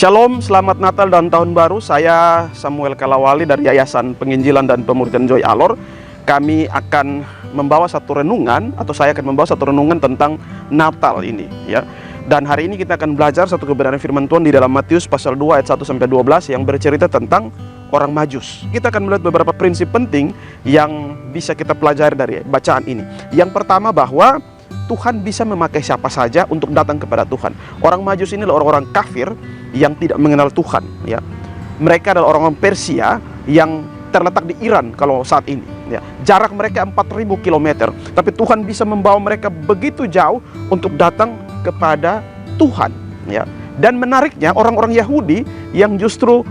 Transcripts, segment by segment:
Shalom, selamat Natal dan Tahun Baru. Saya Samuel Kalawali dari Yayasan Penginjilan dan Pemuridan Joy Alor. Kami akan membawa satu renungan, atau saya akan membawa satu renungan tentang Natal ini, ya. Dan hari ini kita akan belajar satu kebenaran firman Tuhan di dalam Matius pasal 2 ayat 1-12 yang bercerita tentang orang Majus. Kita akan melihat beberapa prinsip penting yang bisa kita pelajari dari bacaan ini. Yang pertama, bahwa Tuhan bisa memakai siapa saja untuk datang kepada Tuhan. Orang Majus ini adalah orang-orang kafir yang tidak mengenal Tuhan, ya. Mereka adalah orang-orang Persia yang terletak di Iran kalau saat ini, ya. Jarak mereka 4000 km, tapi Tuhan bisa membawa mereka begitu jauh untuk datang kepada Tuhan, ya. Dan menariknya, orang-orang Yahudi yang justru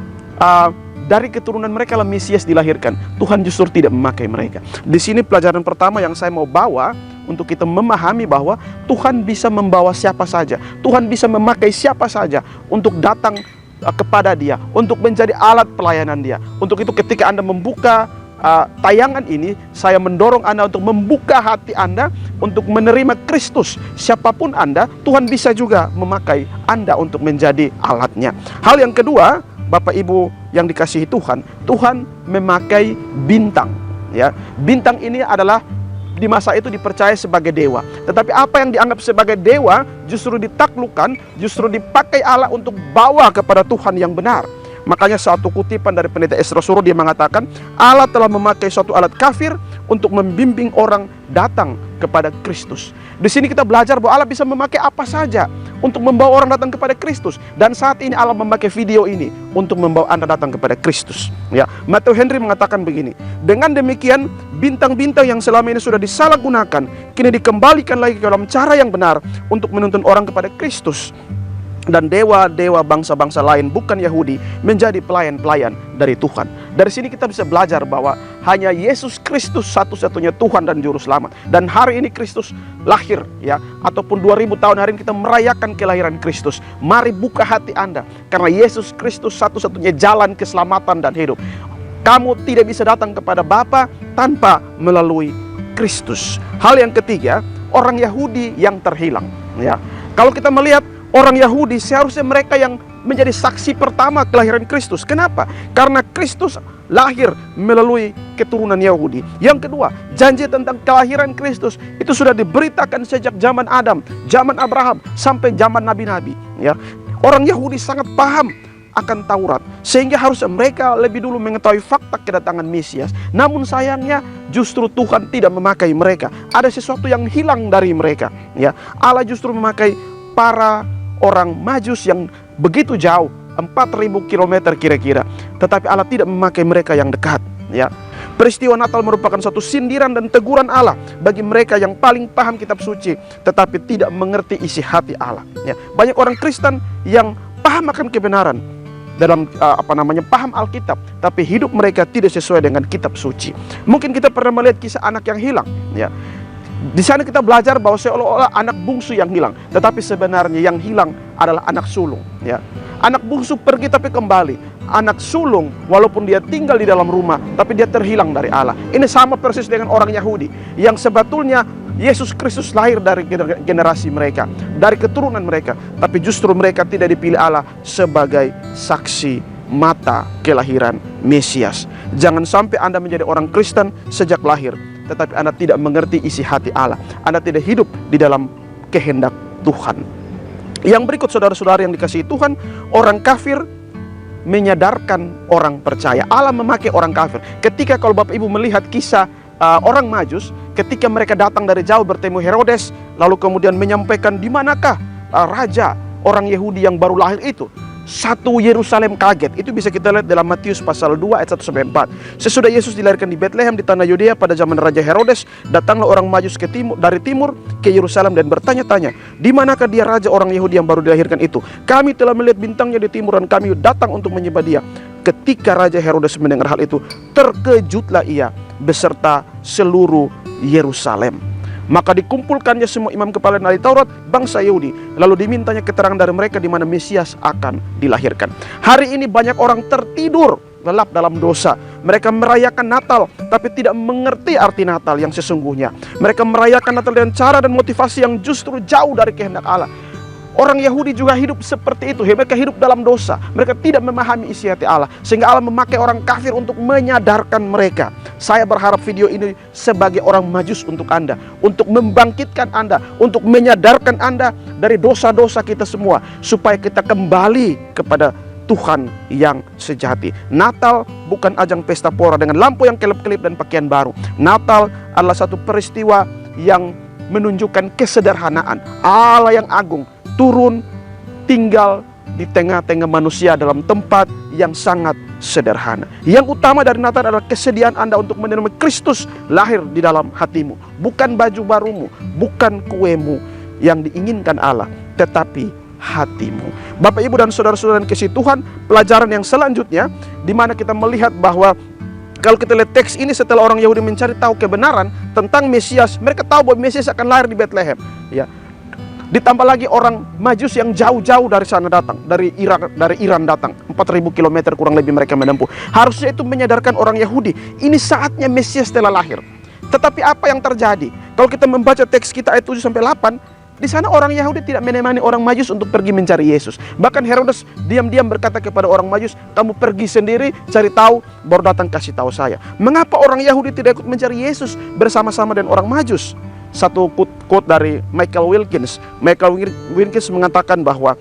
dari keturunan mereka lah Mesias dilahirkan, Tuhan justru tidak memakai mereka. Di sini pelajaran pertama yang saya mau bawa untuk kita memahami bahwa Tuhan bisa membawa siapa saja, Tuhan bisa memakai siapa saja untuk datang kepada Dia, untuk menjadi alat pelayanan Dia. Untuk itu ketika Anda membuka tayangan ini, saya mendorong Anda untuk membuka hati Anda untuk menerima Kristus. Siapapun Anda, Tuhan bisa juga memakai Anda untuk menjadi alatnya. Hal yang kedua, Bapak Ibu yang dikasihi Tuhan, Tuhan memakai bintang, ya. Bintang ini adalah di masa itu dipercaya sebagai dewa. Tetapi apa yang dianggap sebagai dewa justru ditaklukkan, justru dipakai Allah untuk bawa kepada Tuhan yang benar. Makanya satu kutipan dari pendeta Esra Suro, dia mengatakan Allah telah memakai suatu alat kafir untuk membimbing orang datang kepada Kristus. Di sini kita belajar bahwa Allah bisa memakai apa saja untuk membawa orang datang kepada Kristus. Dan saat ini Allah memakai video ini untuk membawa Anda datang kepada Kristus, ya. Matthew Henry mengatakan begini, dengan demikian bintang-bintang yang selama ini sudah disalahgunakan kini dikembalikan lagi ke dalam cara yang benar untuk menuntun orang kepada Kristus. Dan dewa-dewa bangsa-bangsa lain bukan Yahudi menjadi pelayan-pelayan dari Tuhan. Dari sini kita bisa belajar bahwa hanya Yesus Kristus satu-satunya Tuhan dan Juru Selamat. Dan hari ini Kristus lahir, ya, ataupun 2000 tahun hari ini kita merayakan kelahiran Kristus. Mari buka hati Anda, karena Yesus Kristus satu-satunya jalan keselamatan dan hidup. Kamu tidak bisa datang kepada Bapa tanpa melalui Kristus. Hal yang ketiga, orang Yahudi yang terhilang, ya. Kalau kita melihat orang Yahudi, seharusnya mereka yang menjadi saksi pertama kelahiran Kristus. Kenapa? Karena Kristus lahir melalui keturunan Yahudi. Yang kedua, janji tentang kelahiran Kristus itu sudah diberitakan sejak zaman Adam, zaman Abraham, sampai zaman nabi-nabi, ya. Orang Yahudi sangat paham akan Taurat, sehingga harusnya mereka lebih dulu mengetahui fakta kedatangan Mesias. Namun sayangnya justru Tuhan tidak memakai mereka. Ada sesuatu yang hilang dari mereka, ya. Allah justru memakai para orang Majus yang begitu jauh, 4000 km kira-kira. Tetapi Allah tidak memakai mereka yang dekat, ya. Peristiwa Natal merupakan suatu sindiran dan teguran Allah bagi mereka yang paling paham kitab suci tetapi tidak mengerti isi hati Allah, ya. Banyak orang Kristen yang paham akan kebenaran dalam paham Alkitab, tapi hidup mereka tidak sesuai dengan kitab suci. Mungkin kita pernah melihat kisah anak yang hilang, ya. Di sana kita belajar bahwa seolah-olah anak bungsu yang hilang, tetapi sebenarnya yang hilang adalah anak sulung, ya. Anak bungsu pergi tapi kembali. Anak sulung walaupun dia tinggal di dalam rumah, tapi dia terhilang dari Allah. Ini sama persis dengan orang Yahudi yang sebetulnya Yesus Kristus lahir dari generasi mereka, dari keturunan mereka, tapi justru mereka tidak dipilih Allah sebagai saksi mata kelahiran Mesias. Jangan sampai Anda menjadi orang Kristen sejak lahir, tetapi Anda tidak mengerti isi hati Allah. Anda tidak hidup di dalam kehendak Tuhan. Yang berikut, saudara-saudara yang dikasihi Tuhan, orang kafir menyadarkan orang percaya. Allah memakai orang kafir. Ketika kalau Bapak Ibu melihat kisah orang Majus, ketika mereka datang dari jauh bertemu Herodes, lalu kemudian menyampaikan di manakah raja orang Yahudi yang baru lahir itu. Satu Yerusalem kaget. Itu bisa kita lihat dalam Matius pasal 2 ayat 1-4. Sesudah Yesus dilahirkan di Bethlehem di tanah Yudea pada zaman Raja Herodes, datanglah orang Majus dari timur ke Yerusalem dan bertanya-tanya, di manakah dia raja orang Yahudi yang baru dilahirkan itu? Kami telah melihat bintangnya di timur dan kami datang untuk menyembah dia. Ketika Raja Herodes mendengar hal itu, terkejutlah ia beserta seluruh Yerusalem. Maka dikumpulkannya semua imam kepala dan ahli Taurat bangsa Yahudi, lalu dimintanya keterangan dari mereka di mana Mesias akan dilahirkan. Hari ini banyak orang tertidur lelap dalam dosa. Mereka merayakan Natal tapi tidak mengerti arti Natal yang sesungguhnya. Mereka merayakan Natal dengan cara dan motivasi yang justru jauh dari kehendak Allah. Orang Yahudi juga hidup seperti itu. Mereka hidup dalam dosa. Mereka tidak memahami isi hati Allah. Sehingga Allah memakai orang kafir untuk menyadarkan mereka. Saya berharap video ini sebagai orang Majus untuk Anda. Untuk membangkitkan Anda. Untuk menyadarkan Anda dari dosa-dosa kita semua. Supaya kita kembali kepada Tuhan yang sejati. Natal bukan ajang pesta pora dengan lampu yang kelip-kelip dan pakaian baru. Natal adalah satu peristiwa yang menunjukkan kesederhanaan. Allah yang agung turun tinggal di tengah-tengah manusia dalam tempat yang sangat sederhana. Yang utama dari Natal adalah kesediaan Anda untuk menerima Kristus lahir di dalam hatimu. Bukan baju barumu, bukan kuemu yang diinginkan Allah, tetapi hatimu. Bapak, Ibu, dan saudara-saudara yang kasih Tuhan, pelajaran yang selanjutnya di mana kita melihat bahwa kalau kita lihat teks ini, setelah orang Yahudi mencari tahu kebenaran tentang Mesias, mereka tahu bahwa Mesias akan lahir di Bethlehem. Ya, ditambah lagi orang Majus yang jauh-jauh dari sana datang, dari Iran datang, 4.000 km kurang lebih mereka menempuh. Harusnya itu menyadarkan orang Yahudi, ini saatnya Mesias telah lahir. Tetapi apa yang terjadi? Kalau kita membaca teks kita ayat 7-8, di sana orang Yahudi tidak menemani orang Majus untuk pergi mencari Yesus. Bahkan Herodes diam-diam berkata kepada orang Majus, kamu pergi sendiri, cari tahu, baru datang kasih tahu saya. Mengapa orang Yahudi tidak ikut mencari Yesus bersama-sama dengan orang Majus? Satu quote dari Michael Wilkins. Michael Wilkins mengatakan bahwa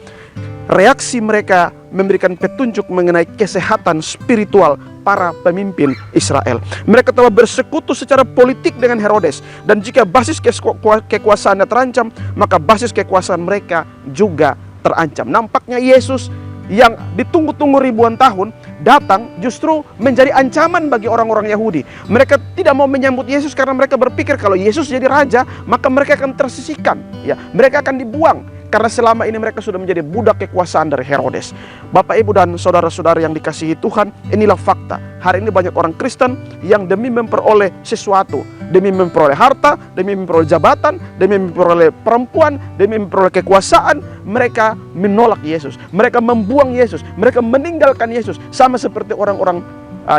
reaksi mereka memberikan petunjuk mengenai kesehatan spiritual para pemimpin Israel. Mereka telah bersekutu secara politik dengan Herodes. Dan jika basis kekuasaannya terancam, maka basis kekuasaan mereka juga terancam. Nampaknya Yesus yang ditunggu-tunggu ribuan tahun datang justru menjadi ancaman bagi orang-orang Yahudi. Mereka tidak mau menyambut Yesus karena mereka berpikir kalau Yesus jadi raja, maka mereka akan tersisihkan. Ya, mereka akan dibuang. Karena selama ini mereka sudah menjadi budak kekuasaan dari Herodes. Bapak, Ibu, dan saudara-saudara yang dikasihi Tuhan, inilah fakta. Hari ini banyak orang Kristen yang demi memperoleh sesuatu, demi memperoleh harta, demi memperoleh jabatan, demi memperoleh perempuan, demi memperoleh kekuasaan, mereka menolak Yesus. Mereka membuang Yesus. Mereka meninggalkan Yesus. Sama seperti orang-orang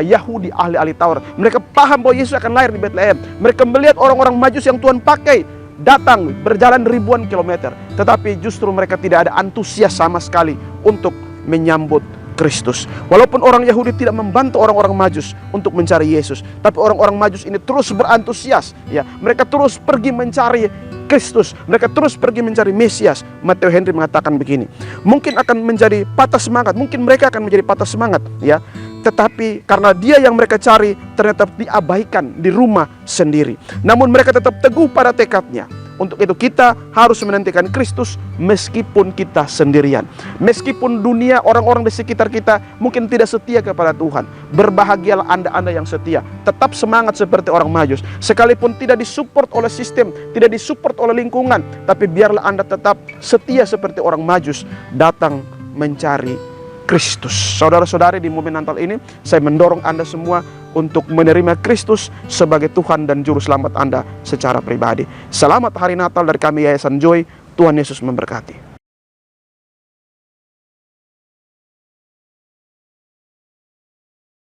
Yahudi, ahli-ahli Taurat. Mereka paham bahwa Yesus akan lahir di Bethlehem. Mereka melihat orang-orang Majus yang Tuhan pakai datang berjalan ribuan kilometer, tetapi justru mereka tidak ada antusias sama sekali untuk menyambut Kristus. Walaupun orang Yahudi tidak membantu orang-orang Majus untuk mencari Yesus, tapi orang-orang Majus ini terus berantusias. Ya, mereka terus pergi mencari Kristus, mereka terus pergi mencari Mesias. Matthew Henry mengatakan begini, mungkin akan menjadi patah semangat, mungkin mereka akan menjadi patah semangat, ya. Tetapi karena dia yang mereka cari ternyata diabaikan di rumah sendiri. Namun mereka tetap teguh pada tekadnya. Untuk itu kita harus menantikan Kristus meskipun kita sendirian. Meskipun dunia, orang-orang di sekitar kita mungkin tidak setia kepada Tuhan. Berbahagialah Anda yang setia. Tetap semangat seperti orang Majus. Sekalipun tidak disupport oleh sistem, tidak disupport oleh lingkungan, tapi biarlah Anda tetap setia seperti orang Majus, datang mencari Kristus. Saudara-saudari, di momen Natal ini saya mendorong Anda semua untuk menerima Kristus sebagai Tuhan dan Juru Selamat Anda secara pribadi. Selamat Hari Natal dari kami Yayasan Joy. Tuhan Yesus memberkati.